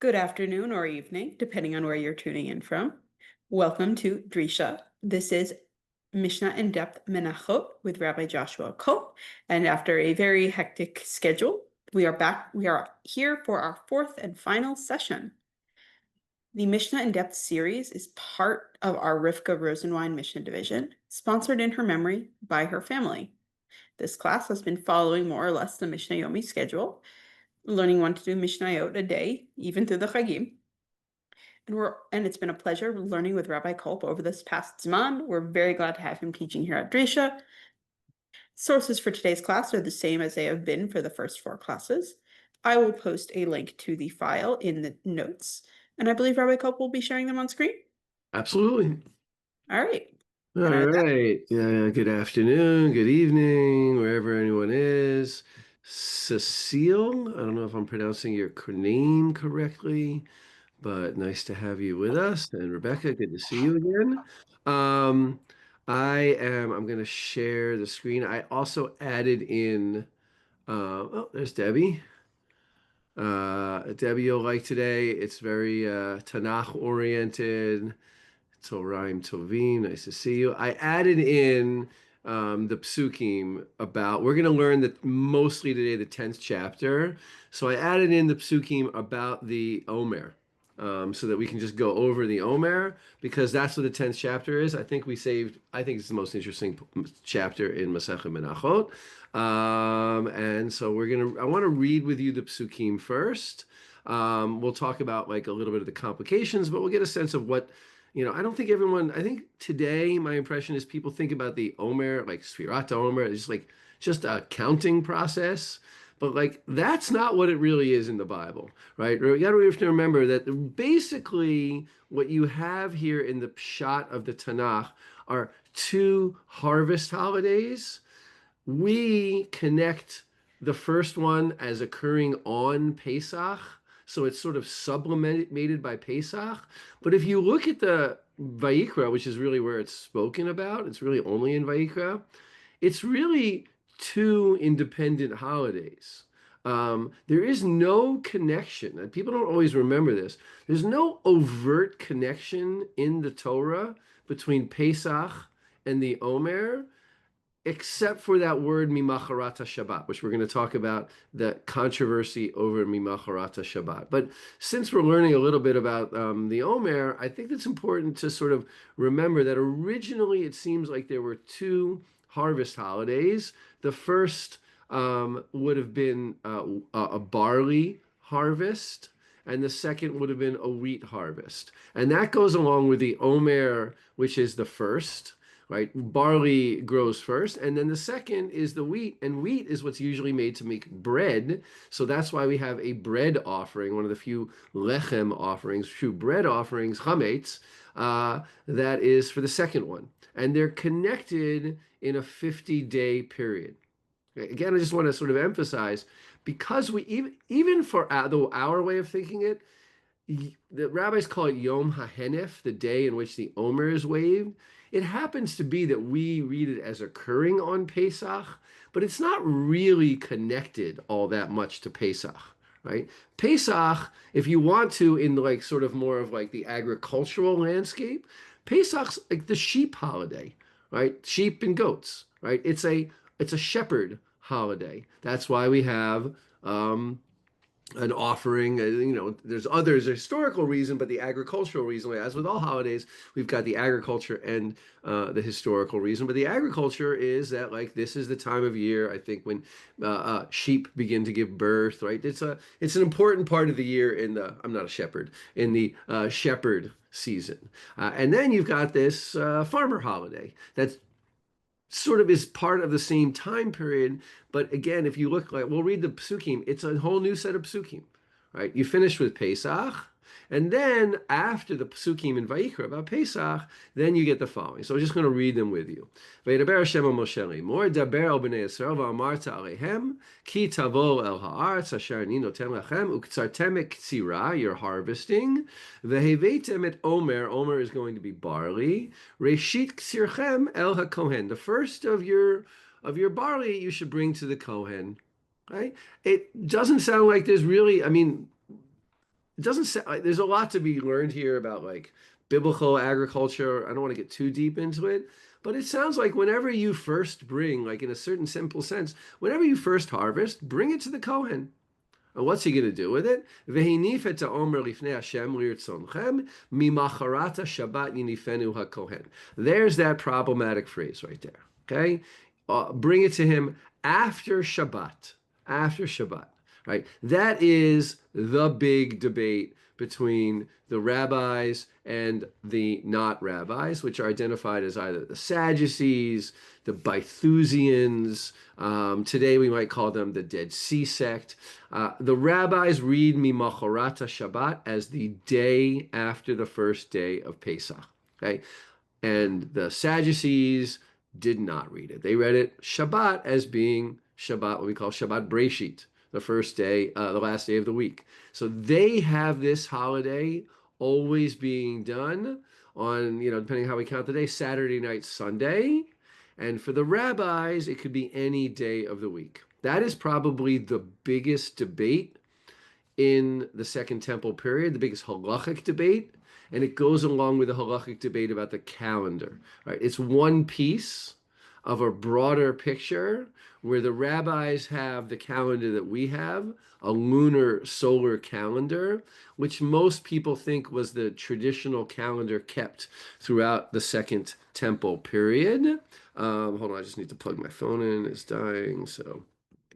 Good afternoon or evening, depending on where you're tuning in from. Welcome to Drisha. This is Mishnah in-depth Menachot with Rabbi Joshua Kulp. And after a very hectic schedule, we are back. We are here for our fourth and final session. The Mishnah in-depth series is part of our Rifka Rosenwein Mishnah Division, sponsored in her memory by her family. This class has been following more or less the Mishnah Yomit schedule, learning one to do mishnayot a day, even through the Chagim. And it's been a pleasure learning with Rabbi Kulp over this past Zman. We're very glad to have him teaching here at Drisha. Sources for today's class are the same as they have been for the first four classes. I will post a link to the file in the notes, and I believe Rabbi Kulp will be sharing them on screen. Absolutely. All right. All right. Good afternoon, good evening, wherever anyone is. Cecile, I don't know if I'm pronouncing your name correctly, but nice to have you with us. And Rebecca, good to see you again. I'm going to share the screen. I also added in, there's Debbie. Debbie, you'll like today. It's very Tanakh oriented. Toraim Tovim, nice to see you. I added in the psukim about, we're going to learn that mostly today the 10th chapter. So I added in the psukim about the Omer, so that we can just go over the Omer, because that's what the 10th chapter is. I think it's the most interesting chapter in Masechet Menachot. And so I want to read with you the psukim first. We'll talk about like a little bit of the complications, but we'll get a sense of what, I think today my impression is people think about the Omer, like Sfirat Omer, it's just a counting process. But like that's not what it really is in the Bible, right? We have to remember that basically what you have here in the Pshat of the Tanakh are two harvest holidays. We connect the first one as occurring on Pesach, so it's sort of sublimated by Pesach. But if you look at the Vayikra, which is really where it's spoken about, it's really only in Vayikra, it's really two independent holidays. There is no connection, and people don't always remember this. There's no overt connection in the Torah between Pesach and the Omer, except for that word mimacharata Shabbat, which we're going to talk about the controversy over mimacharata Shabbat. But since we're learning a little bit about the Omer, I think it's important to sort of remember that originally it seems like there were two harvest holidays. The first would have been a barley harvest, and the second would have been a wheat harvest. And that goes along with the Omer, which is the first. Right? Barley grows first, and then the second is the wheat, and wheat is what's usually made to make bread. So that's why we have a bread offering, one of the few lechem offerings, few bread offerings, chametz, that is for the second one. And they're connected in a 50-day period. Again, I just want to sort of emphasize, because we even for our way of thinking it, the rabbis call it Yom HaHenef, the day in which the Omer is waved. It happens to be that we read it as occurring on Pesach, but it's not really connected all that much to Pesach, right? Pesach, if you want to, in like sort of more of like the agricultural landscape, Pesach's like the sheep holiday, right? Sheep and goats, right? It's a shepherd holiday. That's why we have an offering. There's a historical reason, but the agricultural reason, as with all holidays, we've got the agriculture and the historical reason. But the agriculture is that like this is the time of year, I think, when sheep begin to give birth, right? It's an important part of the year I'm not a shepherd, in the shepherd season. And then you've got this farmer holiday that's sort of is part of the same time period. But again, if you look, like we'll read the psukim, it's a whole new set of psukim, right? You finish with Pesach, and then after the psukim in Vayikra about Pesach, then you get the following. So I'm just going to read them with you. Vaydaber Hashem el Moshe lemor, daber el bnei Yisrael v'amarta aleihem, ki tavo el ha'aretz asher ani noten lachem, uktzartem et ktzira, you're harvesting, veheveitem et omer, omer is going to be barley, reshit ktzirchem el hakohen, the first of your barley you should bring to the Kohen, right? It doesn't sound like there's really, it doesn't sound like there's a lot to be learned here about like biblical agriculture. I don't want to get too deep into it, but it sounds like whenever you first bring, like in a certain simple sense, whenever you first harvest, bring it to the Kohen. And what's he going to do with it? Ve'hinif et ha'omer lifnei Hashem lirtzonchem mimacharata Shabbat yinifenu hakohen. There's that problematic phrase right there. Okay, bring it to him after Shabbat. After Shabbat, right? That is the big debate between the rabbis and the not rabbis, which are identified as either the Sadducees, the Bythusians. Today we might call them the Dead Sea sect. The rabbis read Mimacharata Shabbat as the day after the first day of Pesach. Okay, and the Sadducees did not read it. They read it Shabbat as being Shabbat, what we call Shabbat Breshit, the first day, the last day of the week. So they have this holiday always being done on, depending on how we count the day, Saturday night, Sunday. And for the rabbis, it could be any day of the week. That is probably the biggest debate in the Second Temple period, the biggest halachic debate. And it goes along with the halachic debate about the calendar, right? It's one piece of a broader picture where the rabbis have the calendar that we have, a lunar solar calendar, which most people think was the traditional calendar kept throughout the Second Temple period. Hold on, I just need to plug my phone in. It's dying, so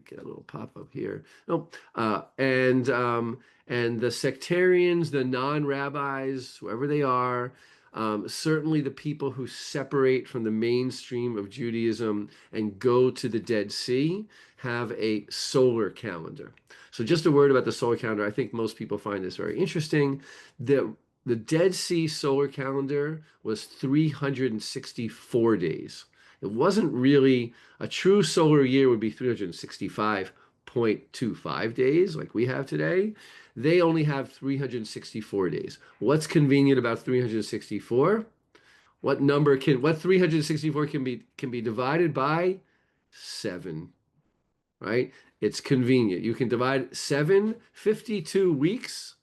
get a little pop-up here. And the sectarians, the non-rabbis, whoever they are, certainly the people who separate from the mainstream of Judaism and go to the Dead Sea have a solar calendar. So just a word about the solar calendar. I think most people find this very interesting. The Dead Sea solar calendar was 364 days. It wasn't really a true solar year would be 365.25 days like we have today. They only have 364 days. What's convenient about 364? What 364 can be divided by? 7, right? It's convenient. You can divide 52 weeks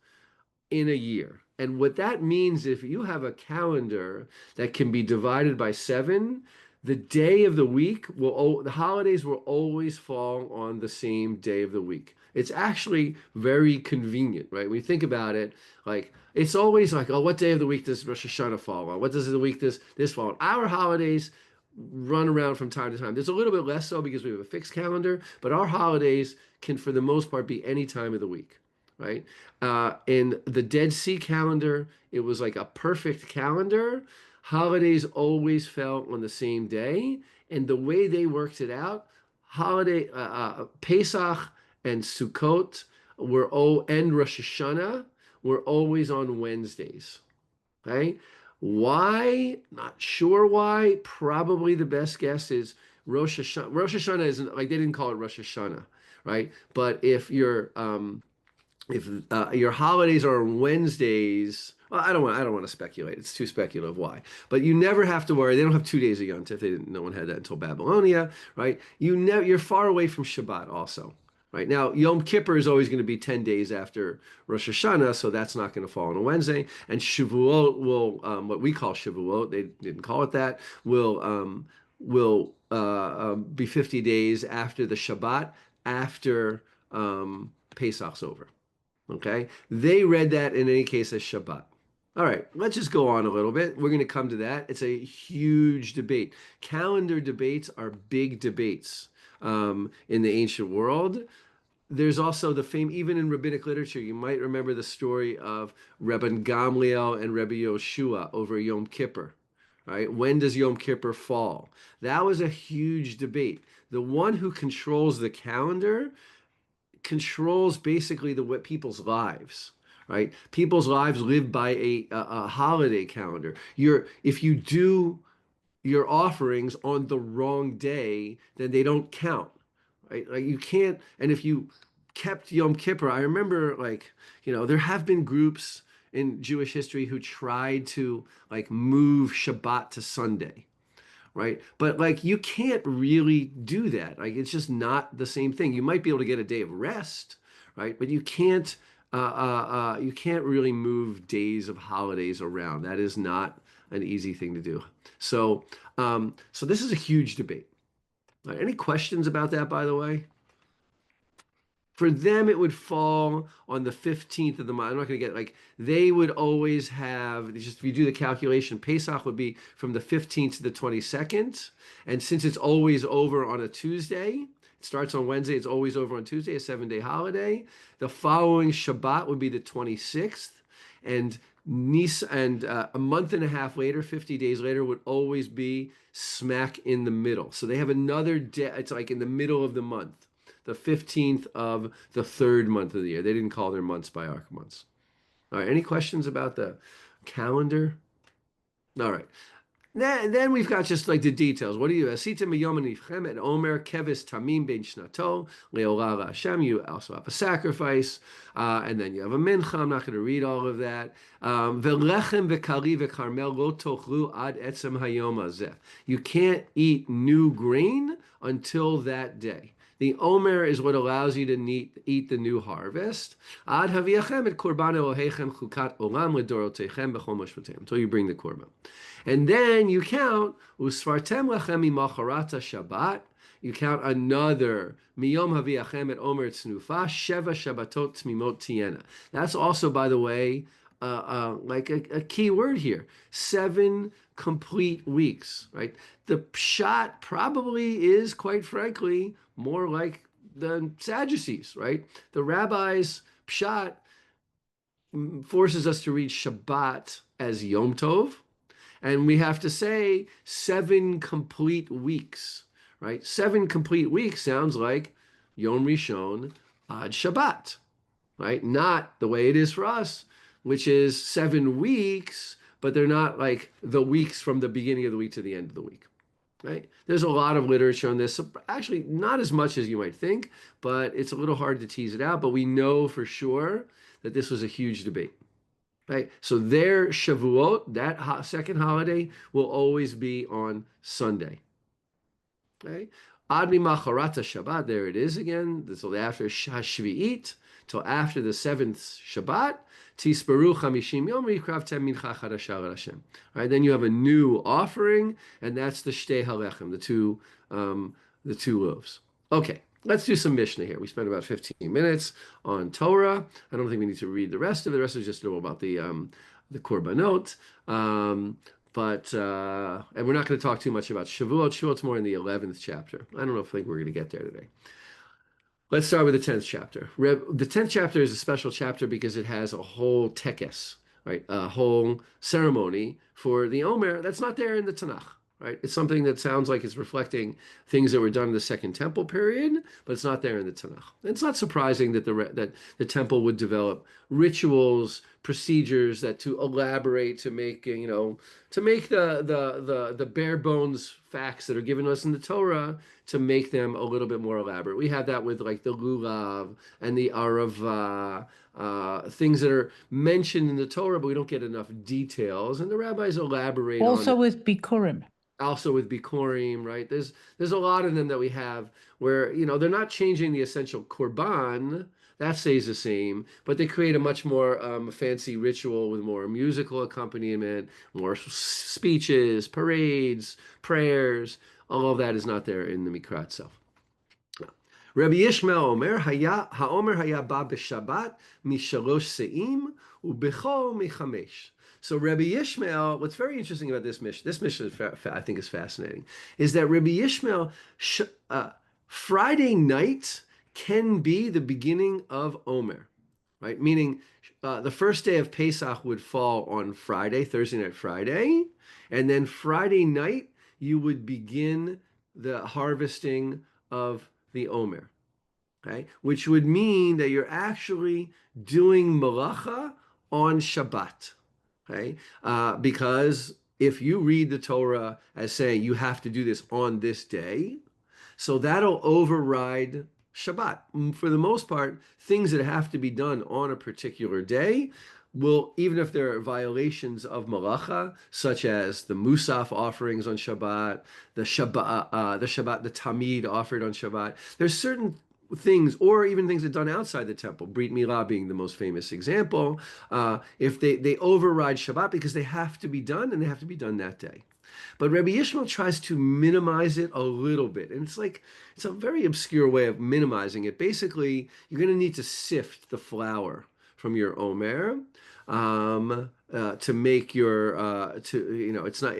in a year. And what that means, if you have a calendar that can be divided by 7, the day of the week the holidays will always fall on the same day of the week. It's actually very convenient, right? When you think about it, like it's always like, oh, what day of the week does Rosh Hashanah fall on? What does the week this fall on? Our holidays run around from time to time. There's a little bit less so because we have a fixed calendar, but our holidays can, for the most part, be any time of the week, right? In the Dead Sea calendar, it was like a perfect calendar. Holidays always fell on the same day, and the way they worked it out, Pesach and Sukkot and Rosh Hashanah were always on Wednesdays. Okay, why? Not sure why. Probably the best guess is Rosh Hashanah. Rosh Hashanah isn't like they didn't call it Rosh Hashanah, right? But if your holidays are on Wednesdays, well, I don't want to speculate. It's too speculative. Why? But you never have to worry. They don't have 2 days of Yom Tov. No one had that until Babylonia, right? You're far away from Shabbat also, right? Now, Yom Kippur is always going to be 10 days after Rosh Hashanah, so that's not going to fall on a Wednesday. And Shavuot will, what we call Shavuot, they didn't call it that, will be 50 days after the Shabbat, after Pesach's over. Okay, they read that in any case as Shabbat. All right, let's just go on a little bit. We're going to come to that. It's a huge debate. Calendar debates are big debates in the ancient world. There's also the fame, even in rabbinic literature, you might remember the story of Rabbi Gamliel and Rabbi Joshua over Yom Kippur. Right? When does Yom Kippur fall? That was a huge debate. The one who controls the calendar controls basically what people's lives, right? People's lives live by a holiday calendar. If you do your offerings on the wrong day, then they don't count, right? Like you can't. And if you kept Yom Kippur, I remember there have been groups in Jewish history who tried to move Shabbat to Sunday. Right. But you can't really do that. It's just not the same thing. You might be able to get a day of rest, right? But you can't you can't really move days of holidays around. That is not an easy thing to do. So, so this is a huge debate. Any questions about that, by the way? For them, it would fall on the 15th of the month. I'm not going to get like, they would always have, just if you do the calculation, Pesach would be from the 15th to the 22nd. And since it's always over on a Tuesday, it starts on Wednesday, it's always over on Tuesday, a 7-day holiday. The following Shabbat would be the 26th. And a month and a half later, 50 days later, would always be smack in the middle. So they have another day, it's like in the middle of the month, the 15th of the third month of the year. They didn't call their months by arc months. All right, any questions about the calendar? All right. Then we've got just like the details. What do you asita miyom nifchem and omer kevis tamim ben shnato leolah Hashem? You also have a sacrifice, and then you have a mincha. I'm not going to read all of that. Velechem vekari vekarmel lo tochlu ad etzem hayom hazeh. You can't eat new grain until that day. The Omer is what allows you to eat the new harvest. Ad haviachem et korban Elohechem chukat olam ledorotechem b'chol moshvatem, until you bring the korban. And then you count, usfartem lachem imacharata Shabbat. You count another miyom haviachem et Omer tznufa sheva Shabbatot tmimot tiena. That's also, by the way, like a key word here. 7 complete weeks, right? The pshat probably is, quite frankly, more like the Sadducees, right? The rabbis' pshat forces us to read Shabbat as Yom Tov, and we have to say 7 complete weeks, right? 7 complete weeks sounds like Yom Rishon Ad Shabbat, right? Not the way it is for us, which is 7 weeks, but they're not like the weeks from the beginning of the week to the end of the week. Right? There's a lot of literature on this. So actually, not as much as you might think, but it's a little hard to tease it out. But we know for sure that this was a huge debate. Right? So their Shavuot, that second holiday, will always be on Sunday. Right? Ad mimacharata Shabbat, there it is again. Until after Shvi'it, till after the 7th Shabbat. Tisperu chamishim yom v'yikravtem mincha chadasha l'Hashem. All right, then you have a new offering, and that's the shtei halechem, the two loaves. Okay, let's do some Mishnah here. We spent about 15 minutes on Torah. I don't think we need to read the rest of it. The rest is just know about the korbanot. And we're not going to talk too much about Shavuot. Shavuot's more in the 11th chapter. I don't think we're going to get there today. Let's start with the 10th chapter. The 10th chapter is a special chapter because it has a whole tekes, right? A whole ceremony for the Omer that's not there in the Tanakh, right? It's something that sounds like it's reflecting things that were done in the Second Temple period, but it's not there in the Tanakh. It's not surprising that the temple would develop rituals, procedures that to elaborate, to make the bare bones facts that are given us in the Torah, to make them a little bit more elaborate. We have that with like the lulav and the arava, things that are mentioned in the Torah, but we don't get enough details. And the rabbis elaborate also on with Bikurim. Also with Bikurim, right? There's a lot of them that we have where, they're not changing the essential korban. That stays the same, but they create a much more fancy ritual with more musical accompaniment, more speeches, parades, prayers. All of that is not there in the Mikra itself. Rabbi Yishmael Omer, Haomer haya ba b'Shabbat mishalosh se'im u'bechol mechamesh. So Rabbi Yishmael, what's very interesting about this Mishnah I think is fascinating, is that Rabbi Yishmael, Friday night can be the beginning of Omer, right? Meaning the first day of Pesach would fall on Friday, Thursday night, Friday, and then Friday night you would begin the harvesting of the Omer, okay? Which would mean that you're actually doing malacha on Shabbat, okay? Because if you read the Torah as saying you have to do this on this day, so that'll override Shabbat. For the most part, things that have to be done on a particular day will, even if there are violations of malacha, such as the Musaf offerings on Shabbat, the Tamid offered on Shabbat, there's certain things, or even things that are done outside the temple, Brit Milah being the most famous example, if they override Shabbat because they have to be done and they have to be done that day. But Rabbi Yishmael tries to minimize it a little bit. And it's a very obscure way of minimizing it. Basically, you're going to need to sift the flour from your omer to make your it's not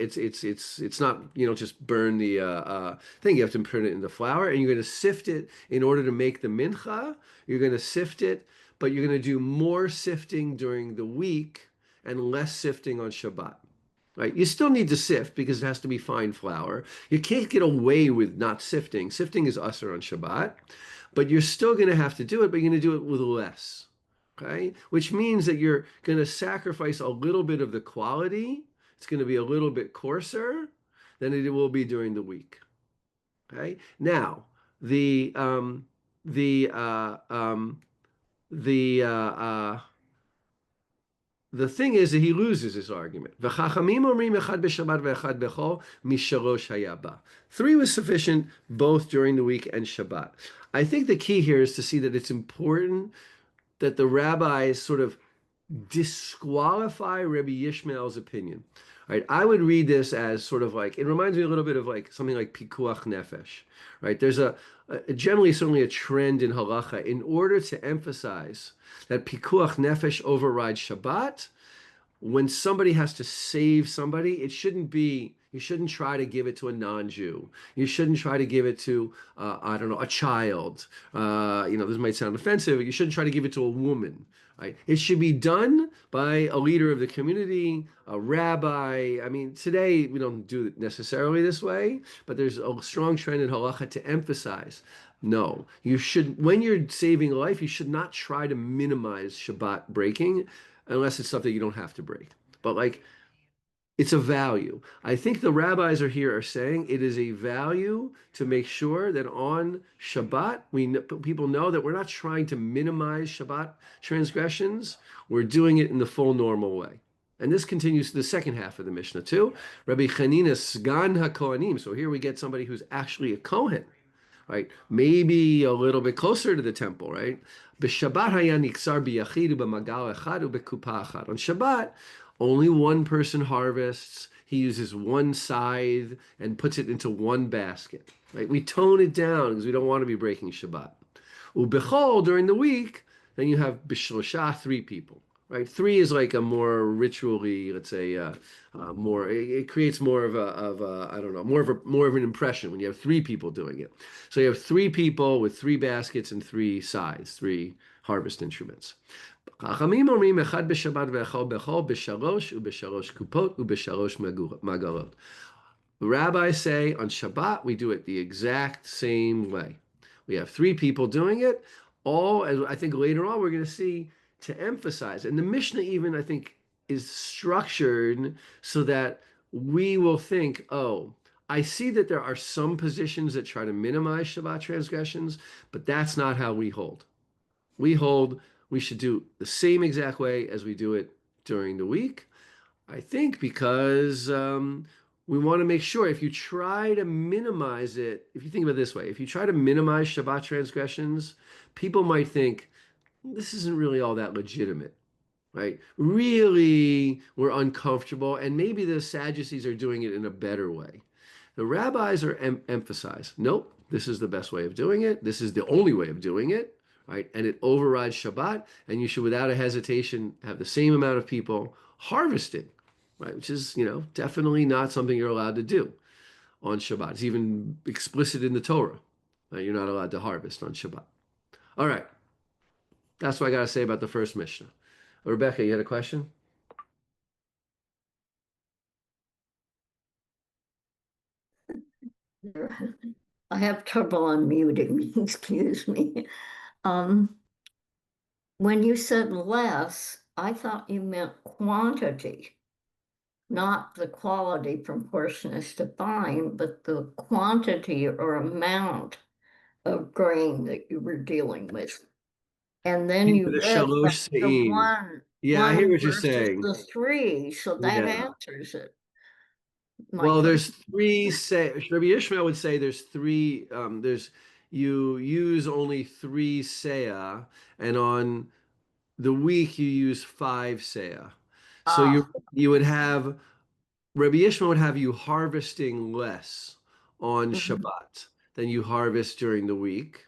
just burn the thing. You have to put it in the flour, and you're going to sift it in order to make the mincha. You're going to sift it, but you're going to do more sifting during the week and less sifting on Shabbat. Right? You still need to sift because it has to be fine flour. You can't get away with not sifting. Sifting is usher on Shabbat, but you're still going to have to do it, but you're going to do it with less. Okay? Which means that you're going to sacrifice a little bit of the quality. It's going to be a little bit coarser than it will be during the week. Okay? Now, the thing is that he loses his argument. Three was sufficient both during the week and Shabbat. I think the key here is to see that it's important that the rabbis sort of disqualify Rabbi Yishmael's opinion. Right? I would read this as sort of like, it reminds me a little bit of like something like pikuach nefesh. Right? There's generally certainly a trend in halacha in order to emphasize that pikuach nefesh overrides Shabbat. When somebody has to save somebody, it shouldn't be, you shouldn't try to give it to a non-Jew. You shouldn't try to give it to, I don't know, a child. This might sound offensive, but you shouldn't try to give it to a woman. Right? It should be done by a leader of the community, a rabbi. I mean, today we don't do it necessarily this way, but there's a strong trend in halacha to emphasize, no, you should, when you're saving life, you should not try to minimize Shabbat breaking unless it's something you don't have to break. But like, it's a value. I think the rabbis are saying it is a value to make sure that on Shabbat, people know that we're not trying to minimize Shabbat transgressions. We're doing it in the full normal way. And this continues to the second half of the Mishnah too. Rabbi Chanina Sgan HaKohanim. So here we get somebody who's actually a Kohen, right? Maybe a little bit closer to the temple, right? On Shabbat, only one person harvests. He uses one scythe and puts it into one basket. Right? We tone it down because we don't want to be breaking Shabbat. Ubechol, during the week, then you have bishlosha, 3 people. Right? 3 is like a more ritually, let's say, more. It creates more of I don't know, more of an impression when you have 3 people doing it. So you have 3 people with 3 baskets and 3 scythes, 3 harvest instruments. Chachamim אומרים אחד בשבת ואחד בחול בשלוש ובשלוש קופות ובשלוש מגלות. The rabbis say on Shabbat we do it the exact same way. We have 3 people doing it. All, as I think later on we're going to see, to emphasize, and the Mishnah even I think is structured so that we will think, oh, I see that there are some positions that try to minimize Shabbat transgressions, but that's not how we hold. We hold we should do the same exact way as we do it during the week. I think because we want to make sure if you try to minimize it, if you think about it this way, if you try to minimize Shabbat transgressions, people might think, this isn't really all that legitimate, right? Really, we're uncomfortable, and maybe the Sadducees are doing it in a better way. The rabbis are emphasize, nope, this is the best way of doing it. This is the only way of doing it, right? And it overrides Shabbat, and you should, without a hesitation, have the same amount of people harvesting, right? Which is, definitely not something you're allowed to do on Shabbat. It's even explicit in the Torah. Right? You're not allowed to harvest on Shabbat. All right. That's what I got to say about the first Mishnah. Rebecca, you had a question? I have trouble unmuting, excuse me. When you said less, I thought you meant quantity, not the quality proportionate to fine, but the quantity or amount of grain that you were dealing with. And then you The read shalosh the se'im. Yeah, I hear what you're saying. the 3, so that Yeah. answers it. Well, there's 3 say. Rabbi Ishmael would say there's 3. you use only 3 seah, and on the week you use 5 seah. So Ah, you would have Rabbi Yishmael would have you harvesting less on mhm. Shabbat than you harvest during the week.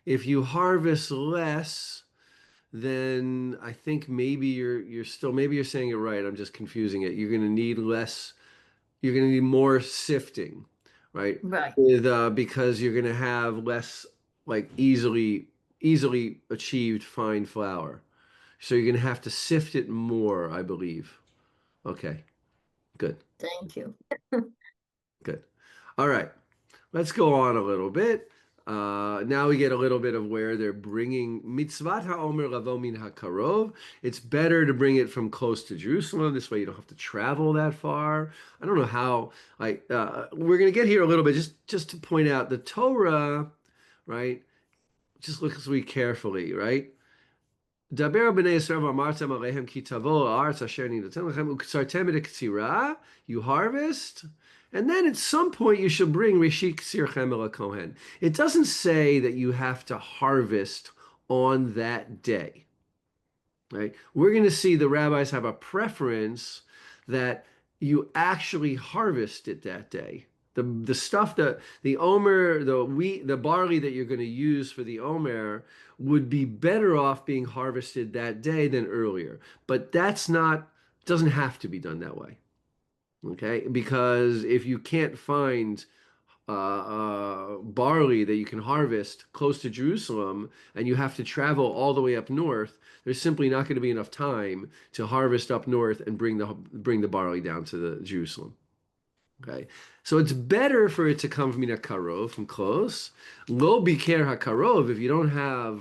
If you harvest less, then I think maybe you're still maybe you're saying it right. I'm just confusing it. You're going to need less. You're going to need more sifting, right? Right. With because you're going to have less like easily achieved fine flour. So you're going to have to sift it more, I believe. Okay, good, Thank you. good. All right. Let's go on a little bit. Now we get a little bit of where they're bringing mitzvat ha'omer lavo min ha'karov. It's better to bring it from close to Jerusalem. This way you don't have to travel that far. I don't know how. We're going to get here a little bit just to point out the Torah, right? Just look at me carefully, right? דבר בני ישראל ואמרתם עליהם כי תבואו הארץ אשר אני נותן לכם וקצרתם את הקצירה, you harvest, and then at some point you should bring ראשית קצירכם אל הכהן. It doesn't say that you have to harvest on that day, right? We're going to see the rabbis have a preference that you actually harvest it that day. The stuff that the omer, the wheat, the barley that you're going to use for the omer would be better off being harvested that day than earlier. But that's not, doesn't have to be done that way. Okay? Because if you can't find barley that you can harvest close to Jerusalem and you have to travel all the way up north, there's simply not going to be enough time to harvest up north and bring the barley down to the Jerusalem. Okay, so it's better for it to come from karov, from close. Lo biker hakarov, if you don't have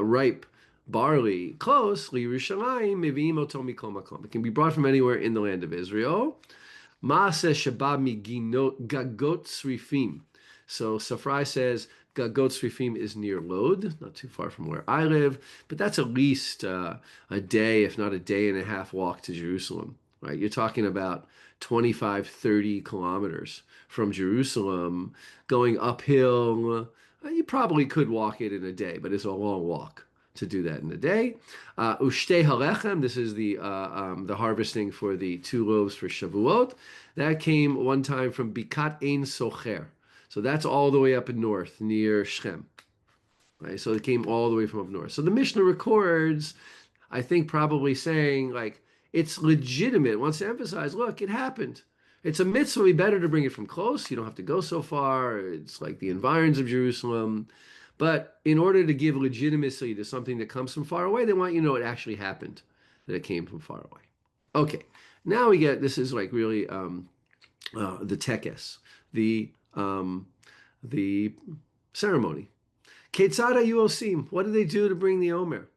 ripe barley close, li Yerushalayim meviim oto mikol makom. It can be brought from anywhere in the land of Israel. Maaseh sheba miginot gagot srifim. So Safrai says gagot srifim is near Lod, not too far from where I live, but that's at least a day, if not a day and a half walk to Jerusalem, right? You're talking about 25, 30 kilometers from Jerusalem, going uphill. You probably could walk it in a day, but it's a long walk to do that in a day. Ushte halechem, this is the harvesting for the 2 loaves for Shavuot. That came one time from Bikat Ein Socher. So that's all the way up in north near Shechem. Right? So it came all the way from up north. So the Mishnah records, I think probably saying like, it's legitimate. Wants to emphasize, look, it happened. It's a mitzvah. It'd be better to bring it from close. You don't have to go so far. It's like the environs of Jerusalem. But in order to give legitimacy to something that comes from far away, they want you to know it actually happened, that it came from far away. Okay, now we get, this is like really the tekes, the ceremony. Ketzad hayu osim, what do they do to bring the omer?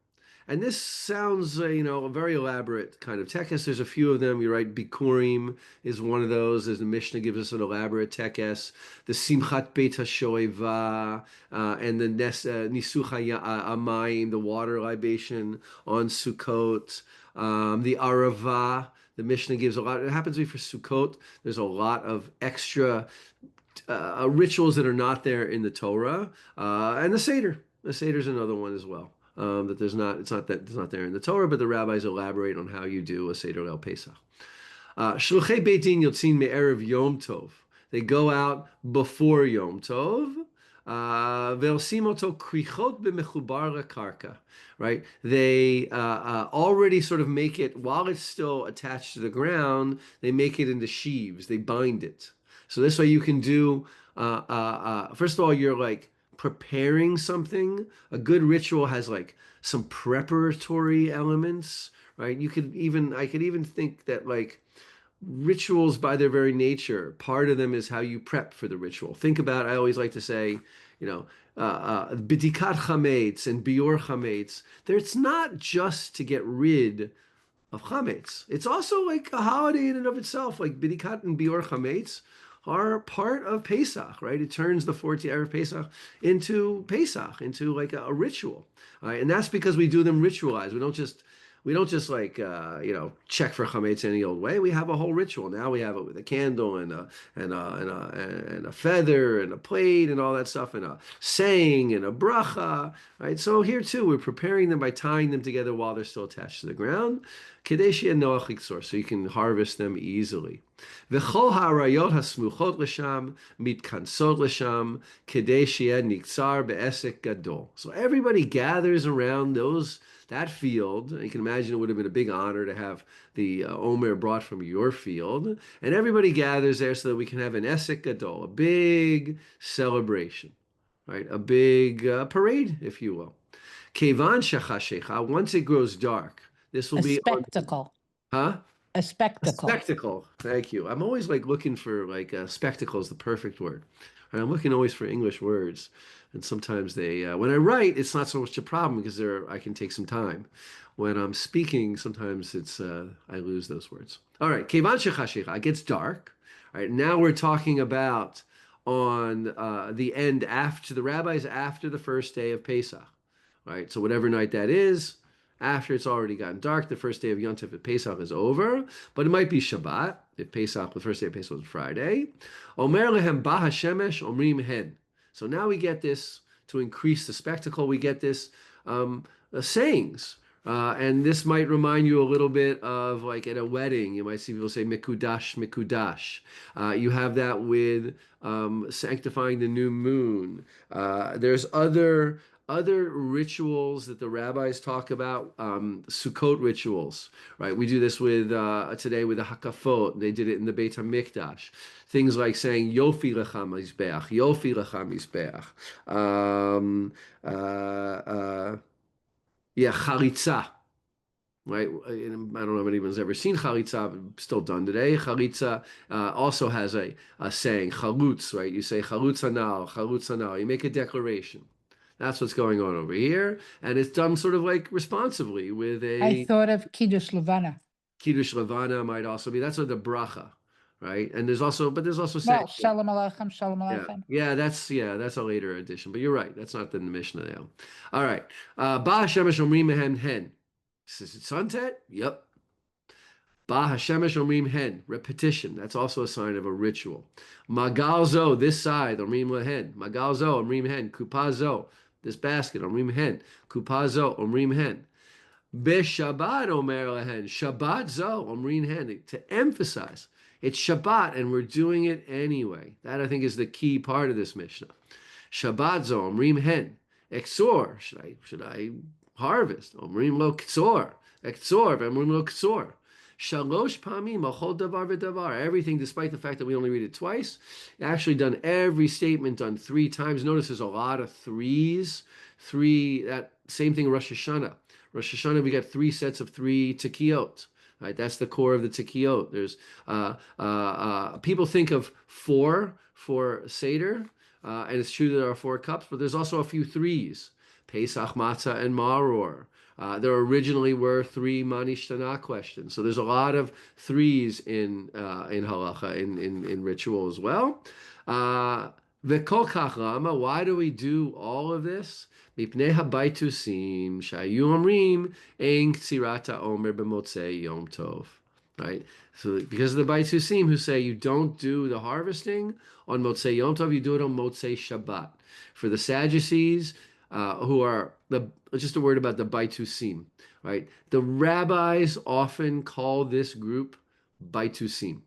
And this sounds, a very elaborate kind of tekes. There's a few of them. You're right. Bikurim is one of those. As the Mishnah gives us an elaborate tekes. The Simchat Beit HaShoeva and the Nisucha Amayim, the water libation on Sukkot. The Arava, the Mishnah gives a lot. It happens to be for Sukkot. There's a lot of extra rituals that are not there in the Torah. And the Seder. The Seder is another one as well. That it's not there in the Torah, but the rabbis elaborate on how you do a Seder El Pesach. Shluchei Beit Din yotzin me'erev Yom Tov. They go out before Yom Tov. Ve'osim oto krichot b'mechubar lekarka. Right? They already sort of make it, while it's still attached to the ground, they make it into sheaves. They bind it. So this way you can do, first of all, you're like, preparing something. A good ritual has like some preparatory elements, right? I could even think that like rituals by their very nature, part of them is how you prep for the ritual. Think about, I always like to say, bidikat chametz and biur chametz. It's not just to get rid of chametz. It's also like a holiday in and of itself, like bidikat and biur chametz are part of Pesach, right? It turns the 40th Erev Pesach into Pesach, into like a ritual. And that's because we do them ritualized. We don't just we don't just like check for chametz any old way. We have a whole ritual. Now we have it with a candle and a feather and a plate and all that stuff and a saying and a bracha, right? So here too, we're preparing them by tying them together while they're still attached to the ground, kadeshi and noach liksor, so you can harvest them easily. V'chol ha'arayot hasmuchot l'sham mitkansot l'sham kadeshi niktzar be'esek gadol. So everybody gathers around that field. You can imagine it would have been a big honor to have the Omer brought from your field. And everybody gathers there so that we can have an Esek Gadol, a big celebration, right? A big parade, if you will. Kevan Shachashecha, once it grows dark, this will be... A spectacle. Huh? A spectacle. A spectacle. Thank you. I'm always like looking for spectacle is the perfect word. And I'm looking always for English words. And sometimes when I write, it's not so much a problem because I can take some time. When I'm speaking, sometimes I lose those words. All right, Kevan Shechashecha, it gets dark. All right, now we're talking about on the end after the rabbis after the first day of Pesach. Right, so whatever night that is, after it's already gotten dark, the first day of Yom Tov at Pesach is over, but it might be Shabbat if the first day of Pesach was Friday. Omer lehem ba hashemesh omrim hen. So now we get this, to increase the spectacle, we get this sayings. And this might remind you a little bit of like at a wedding, you might see people say mikudash, mikudash. You have that with sanctifying the new moon. There's other rituals that the rabbis talk about, Sukkot rituals, right? We do this with today with the Hakafot. They did it in the Beit HaMikdash. Things like saying Yofi lecha mizbeach, Yofi lecha mizbeach. Chalitza, right? I don't know if anyone's ever seen chalitza, but still done today. Chalitza also has a saying, chalutz, right? You say chalutz hanal. You make a declaration. That's what's going on over here. And it's done sort of like responsively with I thought of Kiddush Levana. Kiddush Levana might also be, that's what the bracha, right? And there's also Well, saying, Shalom Aleichem, Shalom Aleichem. yeah, that's a later addition, but you're right. That's not in the Mishnah now. All right. Ba Hashemesh omrim mehen hen. Is it sunset? Yep. Ba Hashemesh omrim hen. Repetition. That's also a sign of a ritual. Magal zo, this side, omrim lehen. Magal zo, omrim hen. Kupa zo, this basket, omrim hen. Kupa zo, omrim hen. Be-Shabbat omer lehen. Shabbat zo, omrim hen. To emphasize, it's Shabbat and we're doing it anyway. That I think is the key part of this Mishnah. Shabbat zo, omrim hen. Exor, should I harvest? Omrim lo ktsor. Exor, omrim lo ktsor. Shalosh pamim, achol davar v'davar. Everything, despite the fact that we only read it twice, actually done every statement done 3 times. Notice there's a lot of threes. That same thing Rosh Hashanah. Rosh Hashanah, we got 3 sets of 3 tekiyot. Right, that's the core of the tekiyot. There's people think of 4 for Seder, and it's true that there are 4 cups, but there's also a few 3s. Pesach, Matzah, and Maror. There originally were 3 Manishtana questions. So there's a lot of 3s in halacha, in ritual as well. V'kol kach lama, why do we do all of this? Mipnei habaitusim shayu omrim ein ktsirata omer b'motzei yom tov. Right? So because of the baitusim who say you don't do the harvesting on motzei yom tov, you do it on motzei Shabbat. For the Sadducees, who are just a word about the baitusim, right? The rabbis often call this group baitusim.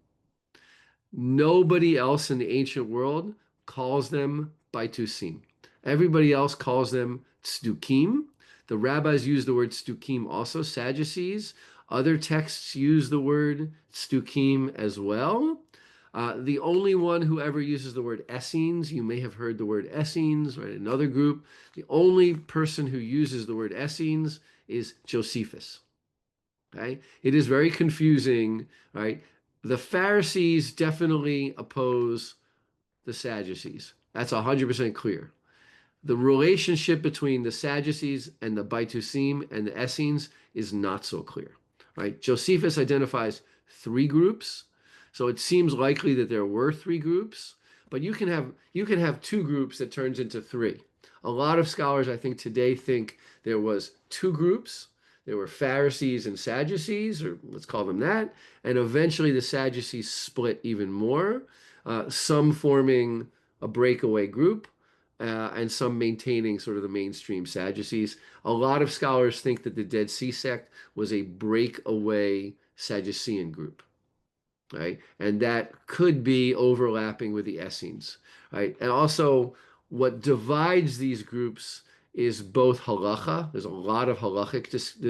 Nobody else in the ancient world calls them baitusim. Everybody else calls them tzdukim. The rabbis use the word tzdukim also. Sadducees, other texts use the word tzdukim as well. The only one who ever uses the word Essenes, you may have heard the word Essenes, right? Another group. The only person who uses the word Essenes is Josephus. Okay? It is very confusing, right? The Pharisees definitely oppose the Sadducees. That's 100% clear. The relationship between the Sadducees and the Baitusim and the Essenes is not so clear, right? Josephus identifies 3 groups. So it seems likely that there were 3 groups, but you can have 2 groups that turns into 3. A lot of scholars, I think, today think there was 2 groups there were Pharisees and Sadducees, or let's call them that, and eventually the Sadducees split even more, some forming a breakaway group, and some maintaining sort of the mainstream Sadducees. A lot of scholars think that the Dead Sea sect was a breakaway Sadducean group, right? And that could be overlapping with the Essenes, right? And also, what divides these groups is both halacha. There's a lot of halachic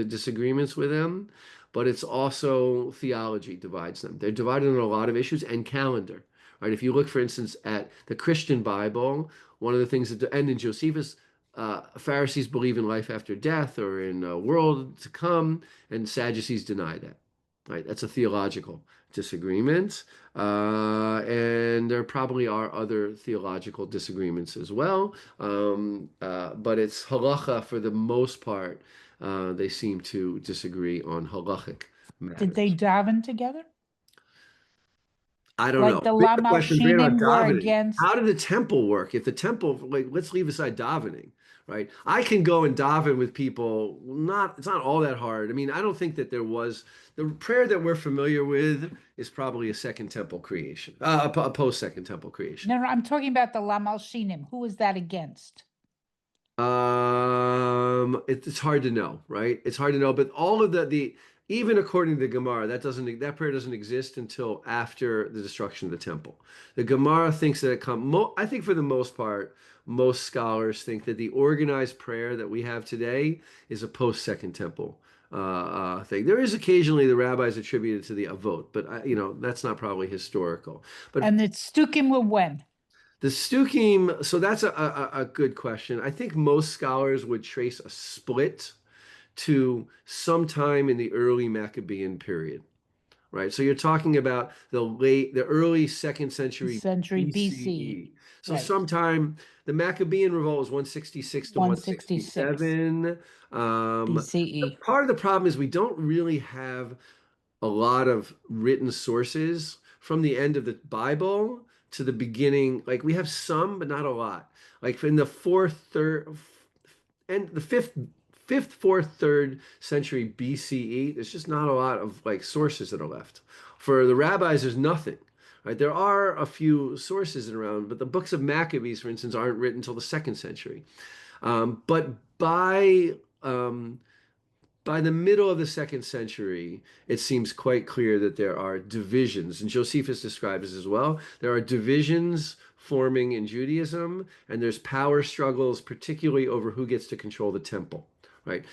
disagreements with them, but it's also theology divides them. They're divided on a lot of issues and calendar, right? If you look, for instance, at the Christian Bible, one of the things that, and in Josephus, Pharisees believe in life after death or in a world to come, and Sadducees deny that, right? That's a theological disagreement. And there probably are other theological disagreements as well. But it's halacha for the most part. They seem to disagree on halachic matters. Did they daven together? I don't Like know. the Bigger question for you about Lamalshinim were davening. against. How did the temple work? If the temple, like, let's leave aside davening, right? I can go and daven with people. It's not all that hard. I mean, I don't think that there was the prayer that we're familiar with is probably a second temple creation, a post second temple creation. No, I'm talking about the Lamalshinim. Who is that against? It's hard to know, right? It's hard to know, but all of the even according to the Gemara, that prayer doesn't exist until after the destruction of the temple. The Gemara thinks that I think for the most part, most scholars think that the organized prayer that we have today is a post Second Temple thing. There is occasionally the rabbis attributed to the Avot, but that's not probably historical. But And the Stukim were when? the Stukim, so that's a good question. I think most scholars would trace a split to sometime in the early Maccabean period, right? So you're talking about the early second century BCE. So Right. sometime the Maccabean revolt was 166 to 167. BCE. Part of the problem is we don't really have a lot of written sources from the end of the Bible to the beginning. Like we have some, but not a lot. Like in the fifth, fourth, third century BCE, there's just not a lot of like sources that are left. For the rabbis, there's nothing, right? There are a few sources around, but the books of Maccabees, for instance, aren't written until the second century. But by the middle of the second century, it seems quite clear that there are divisions, and Josephus describes this as well. There are divisions forming in Judaism, and there's power struggles, particularly over who gets to control the temple, right?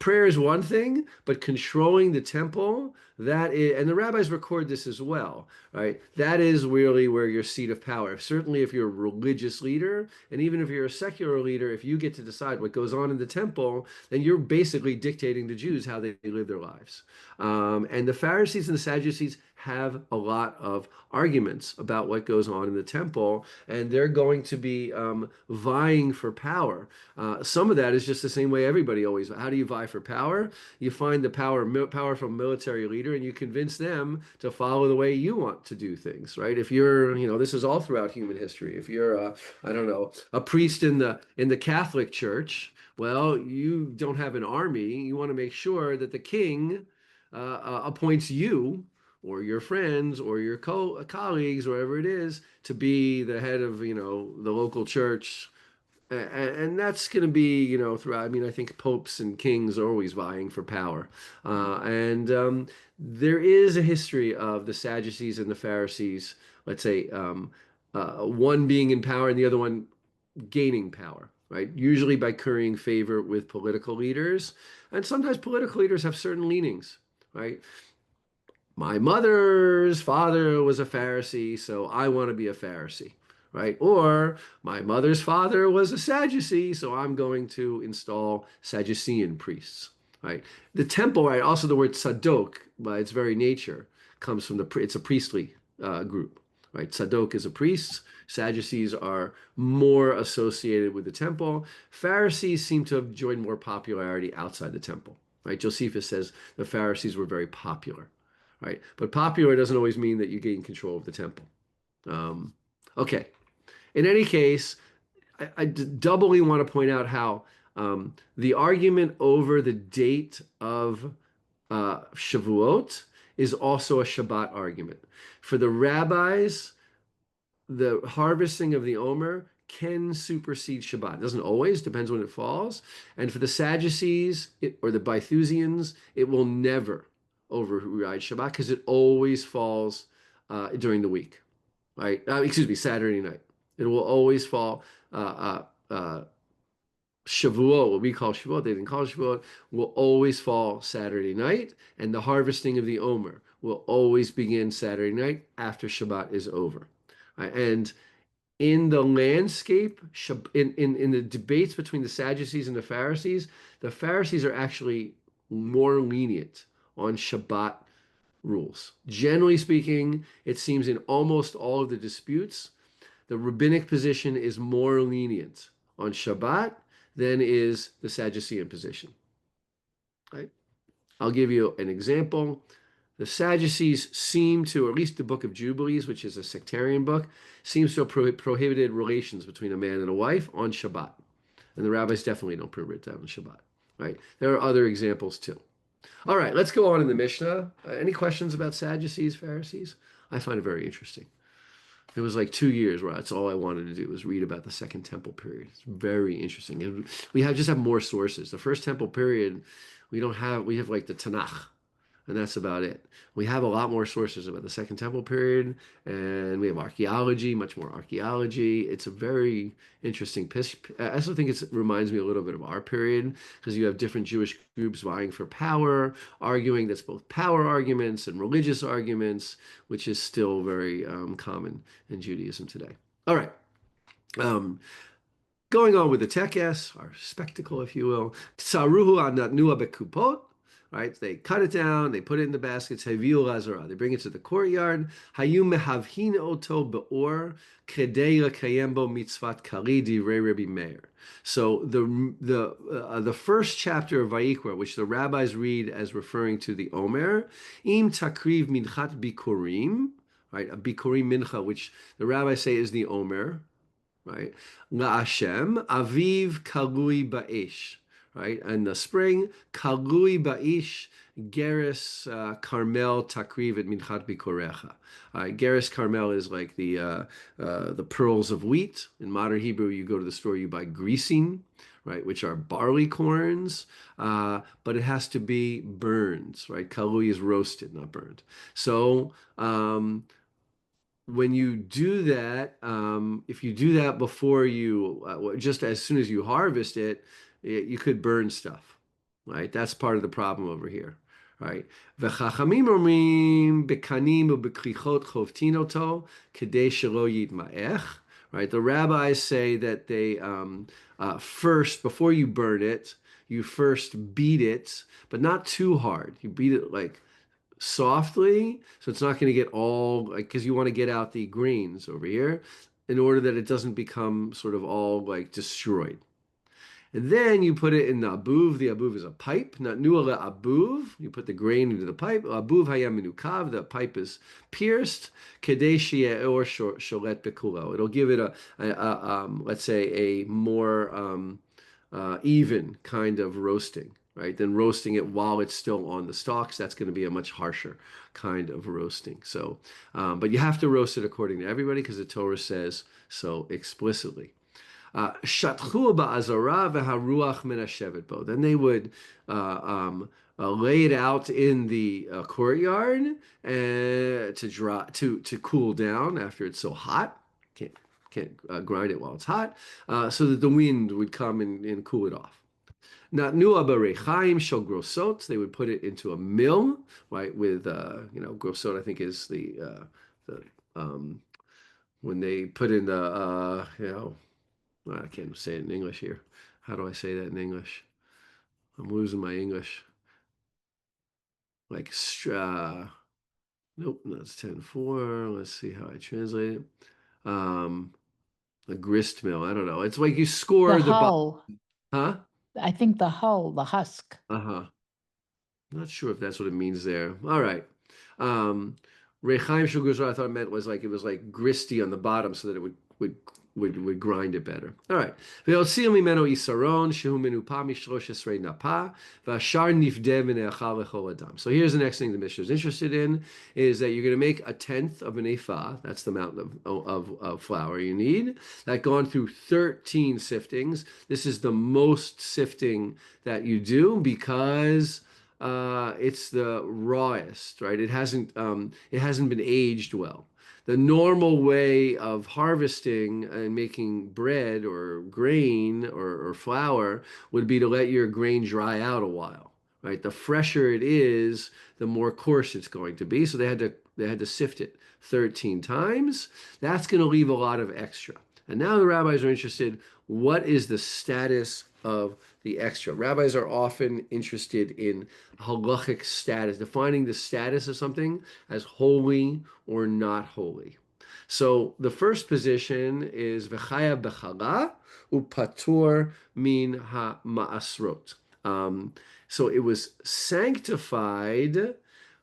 Prayer is one thing, but controlling the temple, that is, and the rabbis record this as well, right? That is really where your seat of power. Certainly if you're a religious leader, and even if you're a secular leader, if you get to decide what goes on in the temple, then you're basically dictating to Jews how they live their lives. And the Pharisees and the Sadducees have a lot of arguments about what goes on in the temple, and they're going to be vying for power. Some of that is just the same way everybody always. How do you vie for power? You find the powerful military leader, and you convince them to follow the way you want to do things, right? If you're, this is all throughout human history. If you're, a priest in the Catholic Church, well, you don't have an army. You want to make sure that the king appoints you or your friends or your colleagues, wherever it is, to be the head of, the local church. And that's going to be, throughout. I mean, I think popes and kings are always vying for power. And there is a history of the Sadducees and the Pharisees, let's say, one being in power and the other one gaining power, right? Usually by currying favor with political leaders. And sometimes political leaders have certain leanings, right? My mother's father was a Pharisee, so I want to be a Pharisee, right? Or my mother's father was a Sadducee, so I'm going to install Sadducean priests, right? The temple, right? Also the word tzadok, by its very nature, comes from it's a priestly group, right? Tzadok is a priest. Sadducees are more associated with the temple. Pharisees seem to have joined more popularity outside the temple, right? Josephus says the Pharisees were very popular. Right, but popular doesn't always mean that you gain control of the temple. Okay, in any case, I doubly want to point out how The argument over the date of Shavuot is also a Shabbat argument. For the rabbis, the harvesting of the Omer can supersede Shabbat. It doesn't always, depends when it falls. And for the Sadducees or the Bithusians, it will never override Shabbat because it always falls during the week, right? Excuse me, Saturday night. It will always fall. Shavuot, what we call Shavuot, they didn't call it Shavuot, will always fall Saturday night, and the harvesting of the Omer will always begin Saturday night after Shabbat is over. And in the landscape, in the debates between the Sadducees and the Pharisees are actually more lenient on Shabbat rules. Generally speaking, it seems in almost all of the disputes, the rabbinic position is more lenient on Shabbat than is the Sadducean position. Right? I'll give you an example. The Sadducees seem to, or at least the Book of Jubilees, which is a sectarian book, seems to have prohibited relations between a man and a wife on Shabbat. And the rabbis definitely don't prohibit that on Shabbat. Right? There are other examples too. All right, let's go on in the Mishnah. Any questions about Sadducees, Pharisees? I find it very interesting. It was like 2 years where that's all I wanted to do was read about the Second Temple period. It's very interesting. And we just have more sources. The First Temple period, we have like the Tanakh, and that's about it. We have a lot more sources about the Second Temple period, and we have archaeology, much more archaeology. It's a very interesting. I also think it reminds me a little bit of our period because you have different Jewish groups vying for power, arguing that's both power arguments and religious arguments, which is still very common in Judaism today. All right. Going on with the tekes, our spectacle, if you will. Tsaruhu anatnua bekupot. Right, they cut it down, they put it in the baskets. Haviu lazara, they bring it to the courtyard. Hayu mehavhin oto beor kedei lekayem bo mitzvat kali divrei Rabbi Meir. So the first chapter of Vayikra, which the rabbis read as referring to the Omer, im takriv minchat bikurim, right, a bikurim mincha, which the rabbis say is the Omer, right, la'ashem aviv kalui ba'esh. Right, and the spring, kalui ba'ish, geris karmel takriv et minchat bikorecha. Geris karmel is like the pearls of wheat. In modern Hebrew, you go to the store, you buy greasing, right, which are barley corns, but it has to be burned, right? Kalui is roasted, not burned. So when you do that, if you do that before you, just as soon as you harvest it, you could burn stuff, right? That's part of the problem over here, right? V'chachamim omrim bekanim u'bekrichot chovtin oto kedei shelo yitma'ech, right? The rabbis say that they first, before you burn it, you first beat it, but not too hard. You beat it like softly, so it's not going to get all, like, because you want to get out the grains over here in order that it doesn't become sort of all like destroyed. And then you put it in the abuv. The abuv is a pipe. Natnu ala abuv. You put the grain into the pipe. Abuv hayam minukav. The pipe is pierced. Kedei sheyeh or sholet bekulo. It'll give it a let's say a more even kind of roasting, right? Than roasting it while it's still on the stalks. That's going to be a much harsher kind of roasting. So, but you have to roast it according to everybody because the Torah says so explicitly. Shatchu ba'azara v'haruach menashevet bo. Then they would lay it out in the courtyard to cool down after it's so hot. Can't grind it while it's hot, so that the wind would come and cool it off. Natnu abarechaim shel grosot. They would put it into a mill, right? With grosot, I think is the when they put in the I can't say it in English here. How do I say that in English? I'm losing my English. Like, nope, that's 10-4. Let's see how I translate it. A grist mill. I don't know. It's like you score The hull. Huh? I think the hull, the husk. Uh-huh. Not sure if that's what it means there. All right. Rechaim shel grosot, I thought it meant was like it was like gristy on the bottom so that it would would grind it better. All right. והוציאו ממנו עיסרון שהוא מנופה מ13 נפה והשאר נפדה ונאכל לכל אדם. So here's the next thing the Mishnah is interested in, is that you're going to make a tenth of an ephah. That's the amount of flour you need. That gone through 13 siftings. This is the most sifting that you do because it's the rawest, right? It hasn't been aged well. The normal way of harvesting and making bread or grain or flour would be to let your grain dry out a while, right? The fresher it is, the more coarse it's going to be. So they had to sift it 13 times. That's going to leave a lot of extra. And now the rabbis are interested, what is the status of the extra? Rabbis are often interested in halachic status, defining the status of something as holy or not holy. So the first position is v'chaya b'chala upatur min ha-ma'asrot. So it was sanctified,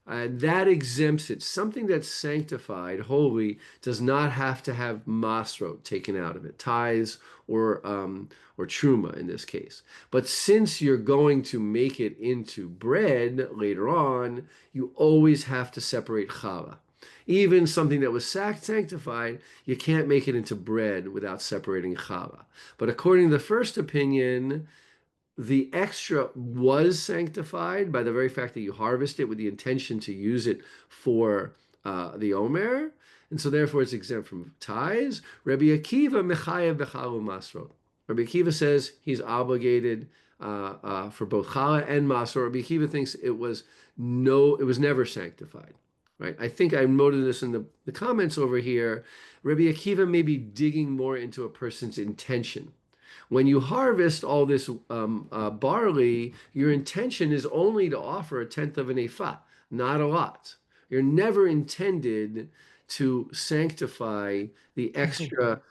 and that exempts it. Something that's sanctified, holy, does not have to have masrot taken out of it, tithes or truma in this case. But since you're going to make it into bread later on, you always have to separate challah. Even something that was sanctified, you can't make it into bread without separating challah. But according to the first opinion, the extra was sanctified by the very fact that you harvest it with the intention to use it for the Omer, and so therefore it's exempt from tithes. Rabbi Akiva mechayev b'chalu masrot. Rabbi Akiva says he's obligated for both challah and masrot. Rabbi Akiva thinks it was never sanctified. Right? I think I noted this in the comments over here. Rabbi Akiva may be digging more into a person's intention. When you harvest all this barley, your intention is only to offer a tenth of an ephah, not a lot. You're never intended to sanctify the extra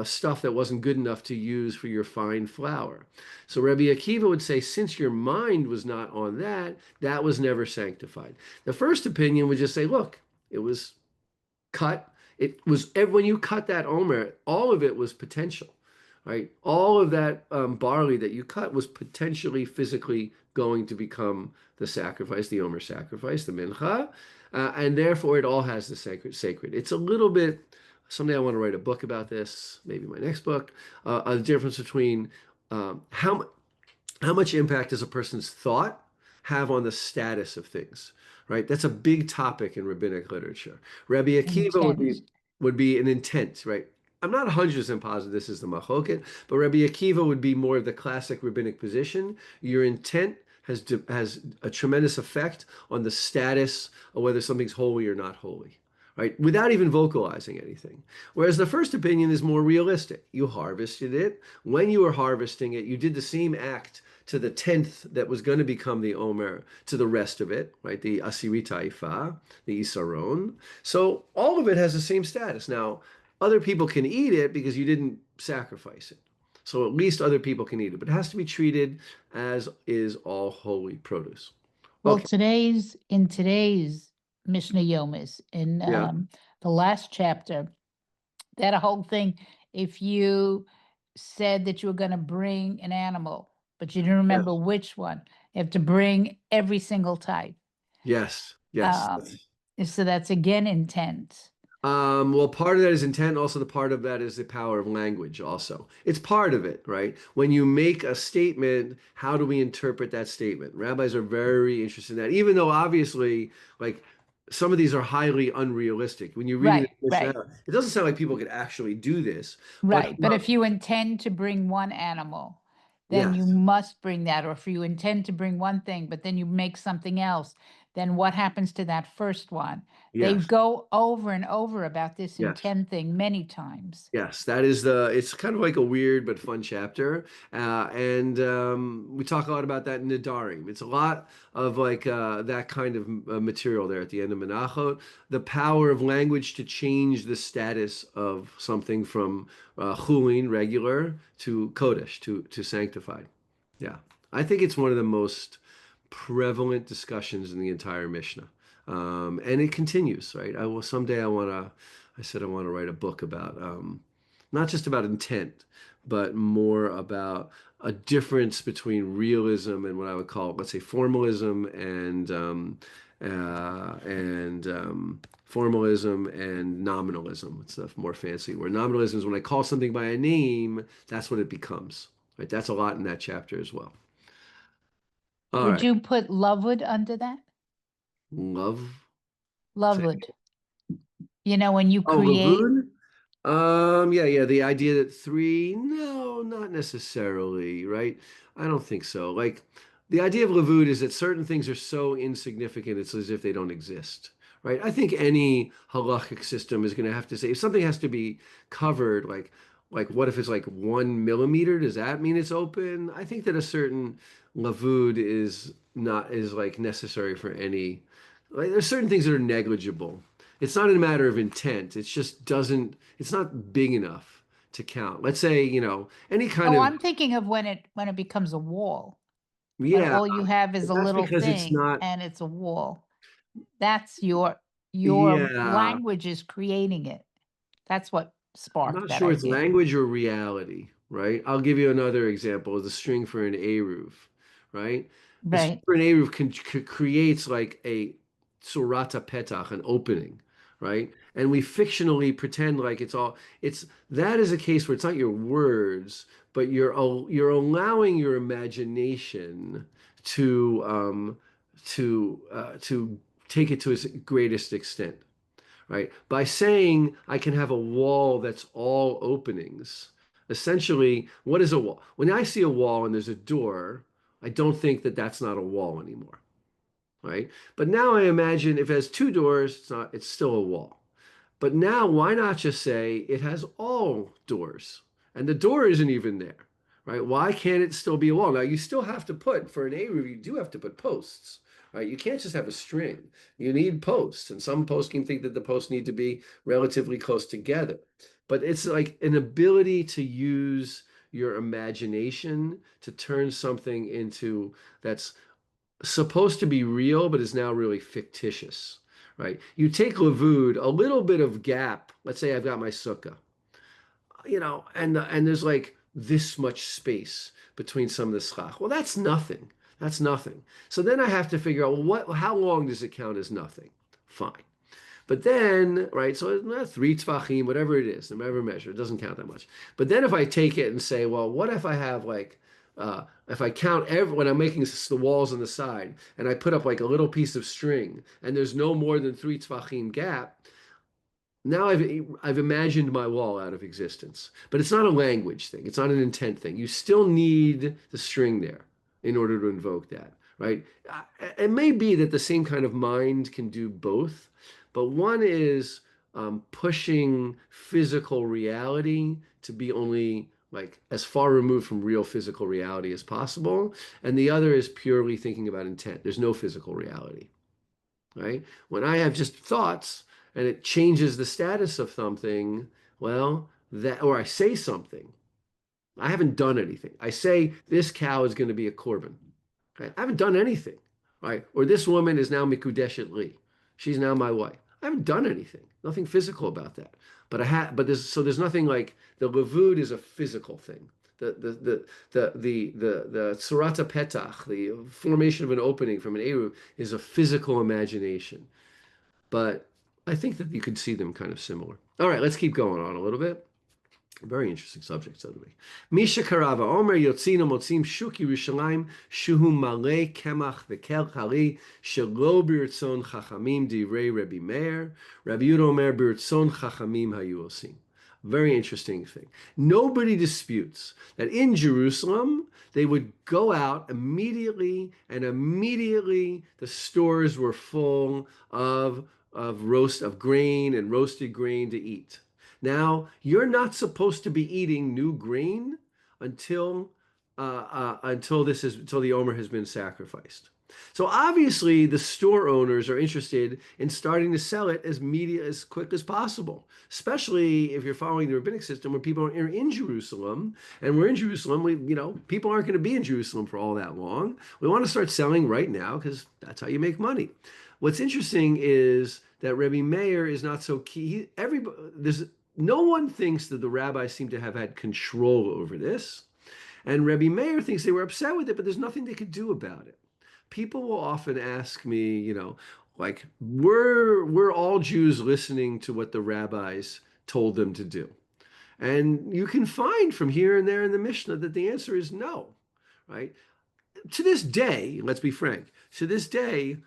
stuff that wasn't good enough to use for your fine flour. So Rabbi Akiva would say, since your mind was not on that, that was never sanctified. The first opinion would just say, look, it was cut. It was, when you cut that omer, all of it was potential. Right? All of that barley that you cut was potentially physically going to become the sacrifice, the Omer sacrifice, the mincha, and therefore it all has the sacred. It's a little bit, someday I want to write a book about this, maybe my next book, a difference between how much impact does a person's thought have on the status of things, right? That's a big topic in rabbinic literature. Rabbi Akiva would be an intent, right? I'm not 100% positive this is the machloket, but Rabbi Akiva would be more of the classic rabbinic position. Your intent has a tremendous effect on the status of whether something's holy or not holy, right? Without even vocalizing anything. Whereas the first opinion is more realistic. You harvested it. When you were harvesting it, you did the same act to the tenth that was going to become the Omer, to the rest of it, right? The Asiri Taifa, the Isaron. So all of it has the same status. Now, other people can eat it because you didn't sacrifice it. So at least other people can eat it, but it has to be treated as is all holy produce. Well, Okay. in today's Mishnah Yomit, in the last chapter, that whole thing, if you said that you were going to bring an animal, but you didn't remember which one, you have to bring every single type. Yes. So that's again intent. Well, part of that is intent. Also, the part of that is the power of language also. It's part of it, right? When you make a statement, how do we interpret that statement? Rabbis are very interested in that, even though obviously, like, some of these are highly unrealistic. When you're reading the Mishnah, it doesn't sound like people could actually do this. Right, but if you intend to bring one animal, then you must bring that. Or if you intend to bring one thing, but then you make something else, then what happens to that first one? They go over and over about this intent thing many times. Yes, that is it's kind of like a weird but fun chapter. And we talk a lot about that in Nedarim. It's a lot of like that kind of material there at the end of Menachot. The power of language to change the status of something from chulin, regular, to kodesh, to sanctified. Yeah, I think it's one of the most prevalent discussions in the entire Mishnah. And it continues, right? Someday I said I want to write a book about not just about intent, but more about a difference between realism and what I would call, let's say, formalism and nominalism. It's a more fancy word. Nominalism is when I call something by a name, that's what it becomes. Right? That's a lot in that chapter as well. All Would right. you put Lovewood under that? Love. Lovewood. You know, when you Oh, create, Lavoon? Yeah. The idea that three, no, not necessarily, right? I don't think so. Like the idea of Lavud is that certain things are so insignificant, it's as if they don't exist, right? I think any halachic system is going to have to say if something has to be covered, like what if it's like 1 millimeter? Does that mean it's open? I think that a certain Lavud is like necessary for any. Like there's certain things that are negligible. It's not a matter of intent. It's just doesn't, it's not big enough to count. Let's say, any kind oh, of, I'm thinking of when it becomes a wall. When yeah, all you have is a that's little because it's thing not, and it's a wall. That's your yeah, language is creating it. That's what I'm sparked not that sure it's idea. language or reality, right? I'll give you another example, the string for an eruv, right? The string Right. for an eruv creates like a surata petach, an opening, right? And we fictionally pretend like that is a case where it's not your words, but you're allowing your imagination to take it to its greatest extent, right? By saying I can have a wall that's all openings. Essentially, what is a wall? When I see a wall and there's a door, I don't think that that's not a wall anymore, right? But now I imagine if it has two doors, it's still a wall. But now, why not just say it has all doors and the door isn't even there, right? Why can't it still be a wall? Now, you still have to put, for an A-roof, you do have to put posts, right? You can't just have a string. You need posts. And some posts can think that the posts need to be relatively close together. But it's like an ability to use your imagination to turn something into that's supposed to be real, but is now really fictitious, right? You take Lavud, a little bit of gap. Let's say I've got my sukkah, and there's like this much space between some of the schach. Well, that's nothing. That's nothing. So then I have to figure out, well, how long does it count as nothing? Fine. But then, right, so 3 tefachim, whatever it is, whatever measure, it doesn't count that much. But then if I take it and say, well, what if I have if I count when I'm making the walls on the side and I put up like a little piece of string and there's no more than 3 tefachim gap, now I've imagined my wall out of existence. But it's not a language thing. It's not an intent thing. You still need the string there in order to invoke that, right? It may be that the same kind of mind can do both, but one is pushing physical reality to be only like as far removed from real physical reality as possible, and the other is purely thinking about intent. There's no physical reality, right? When I have just thoughts and it changes the status of something, well, or I say something, I haven't done anything. I say this cow is going to be a korban. Okay? I haven't done anything, right? Or this woman is now mikudeshet li. She's now my wife. I haven't done anything. Nothing physical about that. But there's nothing like the lavud is a physical thing. The surata petach, the formation of an opening from an eru, is a physical imagination. But I think that you could see them kind of similar. All right, let's keep going on a little bit. Very interesting subject, suddenly. Misha Karava, Omer Yotzina Motzim Shuk Yerushalayim Shuhu Malei Kemach Vekel Chali Shelo B'Ritzon Chachamim Divrei Rabbi Meir Rabbi Yehuda Omer B'Ritzon Chachamim Hayu Osim. Very interesting thing. Nobody disputes that in Jerusalem they would go out immediately, and immediately the stores were full of grain and roasted grain to eat. Now, you're not supposed to be eating new grain until the omer has been sacrificed. So obviously, the store owners are interested in starting to sell it as quick as possible, especially if you're following the rabbinic system where people are in Jerusalem, and we're in Jerusalem. People aren't going to be in Jerusalem for all that long. We want to start selling right now because that's how you make money. What's interesting is that Rabbi Meir is not so key. no one thinks that the rabbis seem to have had control over this. And Rebbe Meir thinks they were upset with it, but there's nothing they could do about it. People will often ask me, like, were all Jews listening to what the rabbis told them to do? And you can find from here and there in the Mishnah that the answer is no, right? To this day, let's be frank, to this day,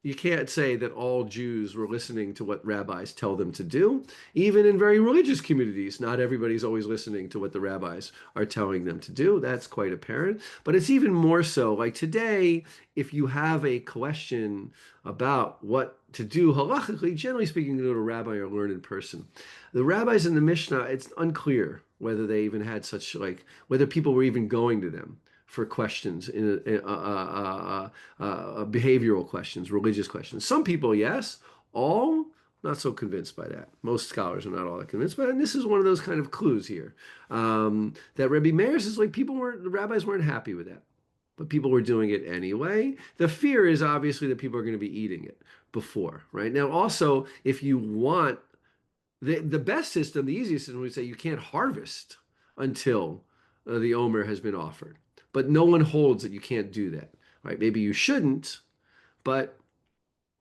you can't say that all Jews were listening to what rabbis tell them to do. Even in very religious communities, not everybody's always listening to what the rabbis are telling them to do. That's quite apparent. But it's even more so. Like today, if you have a question about what to do halachically, generally speaking, you go to a rabbi or learned person. The rabbis in the Mishnah, it's unclear whether they even had such, like, whether people were even going to them for questions, behavioral questions, religious questions. Some people, yes. All, not so convinced by that. Most scholars are not all that convinced by that. And this is one of those kind of clues here. That Rebbe Meir says, like, the rabbis weren't happy with that. But people were doing it anyway. The fear is obviously that people are going to be eating it before, right? Now, also, if you want, the best system, the easiest system, would say you can't harvest until the Omer has been offered. But no one holds that you can't do that, right? Maybe you shouldn't, but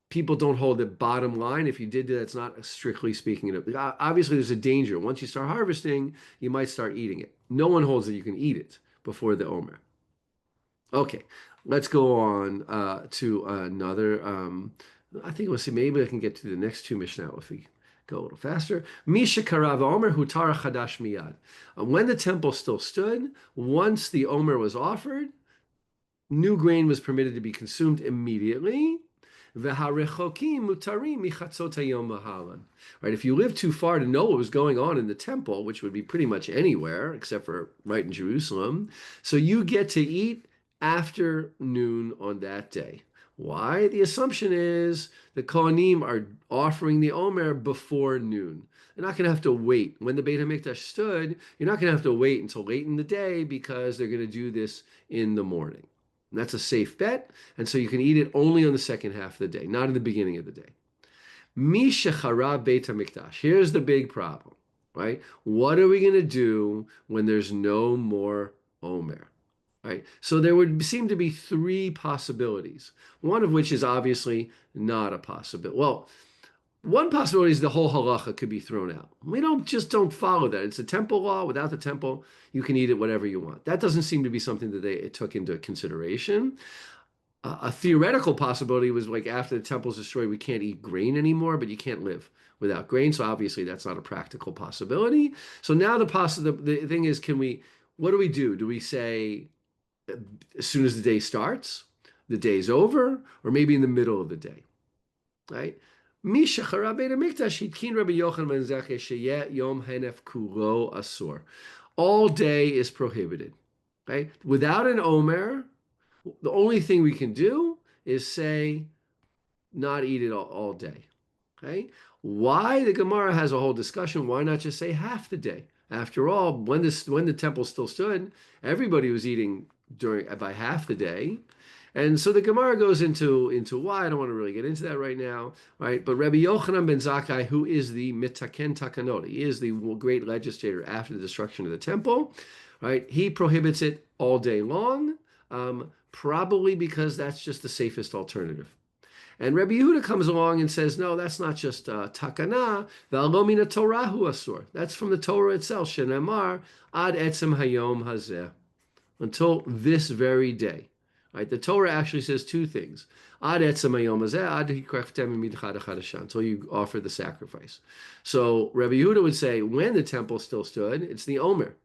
people don't hold the bottom line. If you did that, it's not strictly speaking. Obviously, there's a danger. Once you start harvesting, you might start eating it. No one holds that you can eat it before the Omer. Okay, let's go on to another. I think we'll see. Maybe I can get to the next two Mishnah if we go a little faster. Misha Karav Omer Hutara Chadash Miyad. When the temple still stood, once the Omer was offered, new grain was permitted to be consumed immediately. V'harechokim mutarim michatzot hayom mahalan. Right, if you live too far to know what was going on in the temple, which would be pretty much anywhere except for right in Jerusalem, so you get to eat after noon on that day. Why? The assumption is the Kohanim are offering the Omer before noon. They're not going to have to wait. When the Beit HaMikdash stood, you're not going to have to wait until late in the day because they're going to do this in the morning. And that's a safe bet. And so you can eat it only on the second half of the day, not in the beginning of the day. Misha Charav Beit HaMikdash. Here's the big problem, right? What are we going to do when there's no more Omer? Right. So there would seem to be three possibilities, one of which is obviously not a possibility. Well, one possibility is the whole halacha could be thrown out. We don't follow that. It's a temple law. Without the temple, you can eat it whatever you want. That doesn't seem to be something that they took into consideration. A theoretical possibility was like after the temple's destroyed, we can't eat grain anymore, but you can't live without grain. So obviously that's not a practical possibility. So now the thing is, what do? Do we say, as soon as the day starts, the day's over, or maybe in the middle of the day, right? Misha Charav Beit HaMikdash Hitkin Rabbi Joshua Kulp Sheyeh Yom Henef Kulo Asur. All day is prohibited, right? Without an Omer, the only thing we can do is say not eat it all day, okay? Why? The Gemara has a whole discussion. Why not just say half the day? After all, when the temple still stood, everybody was eating by half the day. And so the Gemara goes into why. I don't want to really get into that right now, right? But Rabbi Yochanan ben Zakkai, who is the mitaken takanot, he is the great legislator after the destruction of the temple, right? He prohibits it all day long, probably because that's just the safest alternative. And Rabbi Yehuda comes along and says, no, that's not just takana, v'alo mina torahu asur. That's from the Torah itself, shenemar ad etzem hayom hazeh. Until this very day, right? The Torah actually says two things: ad etzem hayom hazeh, ad hikrachtem midchad chadashan, until you offer the sacrifice. So Rabbi Yehuda would say, when the temple still stood, it's the Omer.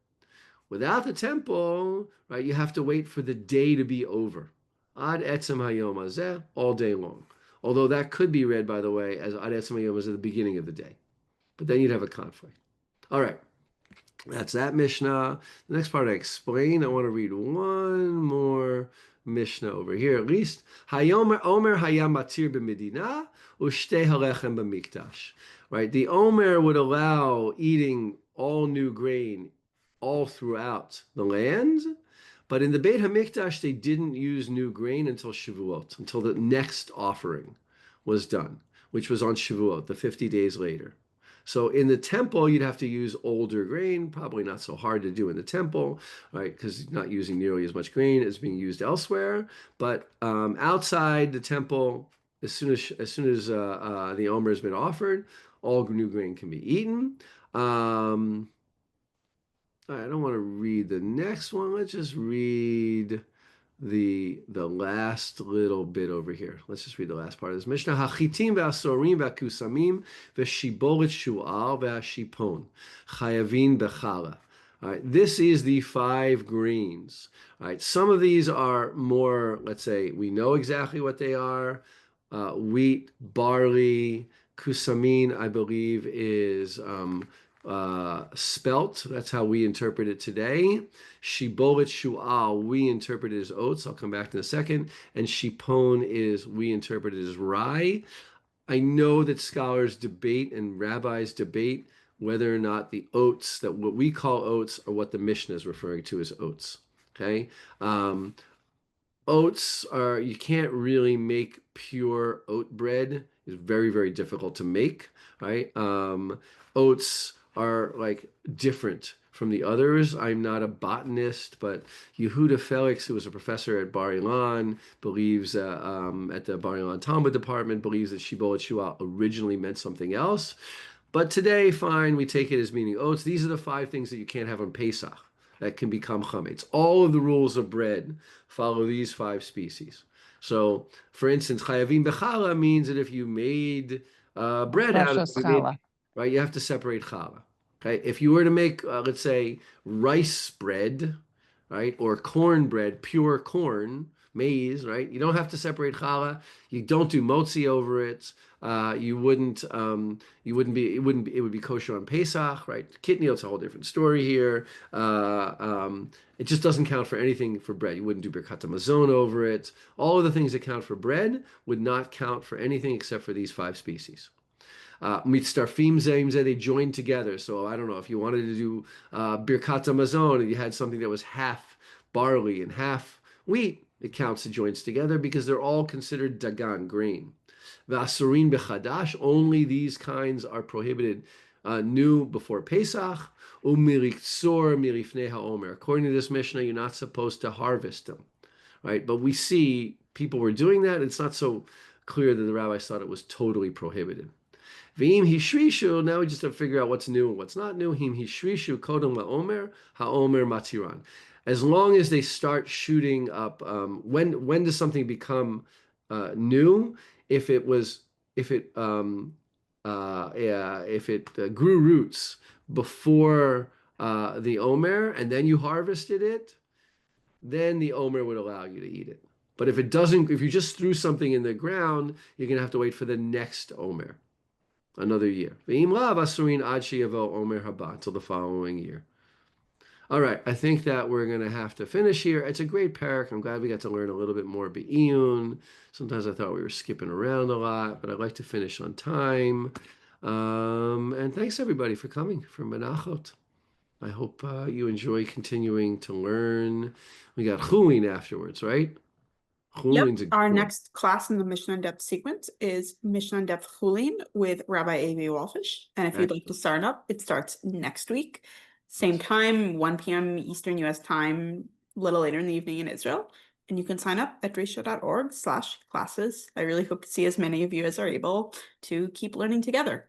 Without the temple, right, you have to wait for the day to be over. Ad etzem hayom hazeh, all day long. Although that could be read, by the way, as ad etzem hayom hazeh at the beginning of the day. But then you'd have a conflict. All right. That's that Mishnah. The next part I explain. I want to read one more Mishnah over here. At least Hayomer Omer Hayam Matir b'Medina u'shtei halechem b'Mikdash. Right. The Omer would allow eating all new grain all throughout the land, but in the Beit HaMikdash they didn't use new grain until Shavuot, until the next offering was done, which was on Shavuot, the 50 days later. So in the temple, you'd have to use older grain, probably not so hard to do in the temple, right? Because you're not using nearly as much grain as being used elsewhere. But outside the temple, as soon as the Omer has been offered, all new grain can be eaten. I don't want to read the next one. Let's just read the last little bit over here. Let's just read the last part of this Mishnah. Hachitim ve'asorim ve'kusamim ve'shiboret shu'al ve'ashipon chayavin bechala. All right, this is the 5 greens. All right, some of these are more, let's say, we know exactly what they are. Wheat, barley, kusamin, I believe, is spelt. That's how we interpret it today. Shiboret shu'al, we interpret it as oats. I'll come back in a second. And shipon is, we interpret it as rye. I know that scholars debate and rabbis debate whether or not the oats, that what we call oats, are what the Mishnah is referring to as oats. Okay. Oats are, you can't really make pure oat bread. It's very, very difficult to make, right? Oats are like different from the others. I'm not a botanist, but Yehuda Felix, who was a professor at Bar Ilan, believes at the Bar Ilan Talmud department, believes that Shiboret Shu'al originally meant something else. But today, fine, we take it as meaning oats. These are the 5 things that you can't have on Pesach that can become chametz. All of the rules of bread follow these 5 species. So, for instance, chayavim bechala means that if you made bread out of it, right, you have to separate challah. Okay, if you were to make, let's say, rice bread, right, or corn bread, pure corn, maize, right, you don't have to separate challah. You don't do motzi over it. It would be kosher on Pesach, right? Kitniot's a whole different story here. It just doesn't count for anything for bread. You wouldn't do birkat hamazon over it. All of the things that count for bread would not count for anything except for these 5 species. Mitzarfim zeim zeh, they join together. So I don't know if you wanted to do birkat hamazon and you had something that was half barley and half wheat, it counts, it joins together because they're all considered dagan, grain. V'asurin bechadash, only these kinds are prohibited new before Pesach. Umiriksor mirifnei haomer. According to this Mishnah, you're not supposed to harvest them, right? But we see people were doing that. It's not so clear that the rabbis thought it was totally prohibited. V'im hishrishu, now we just have to figure out what's new and what's not new. Him hishrishu kodem laomer haomer matiran. As long as they start shooting up, when does something become new? If it grew roots before the Omer and then you harvested it, then the Omer would allow you to eat it. But if it doesn't, if you just threw something in the ground, you're gonna have to wait for the next Omer, another year. V'im lav asurin ad sheyavo Omer haba, until the following year. All right, I think that we're going to have to finish here. It's a great parak. I'm glad we got to learn a little bit more be'iyun. Sometimes I thought we were skipping around a lot, but I'd like to finish on time. And thanks everybody for coming from Menachot. I hope you enjoy continuing to learn. We got chulin afterwards, right? Yep. Our next class in the Mishnah in Depth sequence is Mishnah in Depth Chulin with Rabbi Avi Walfish. And if you'd like to sign up, it starts next week. Same time, 1 p.m. Eastern US time, a little later in the evening in Israel. And you can sign up at drisha.org/classes. I really hope to see as many of you as are able to keep learning together.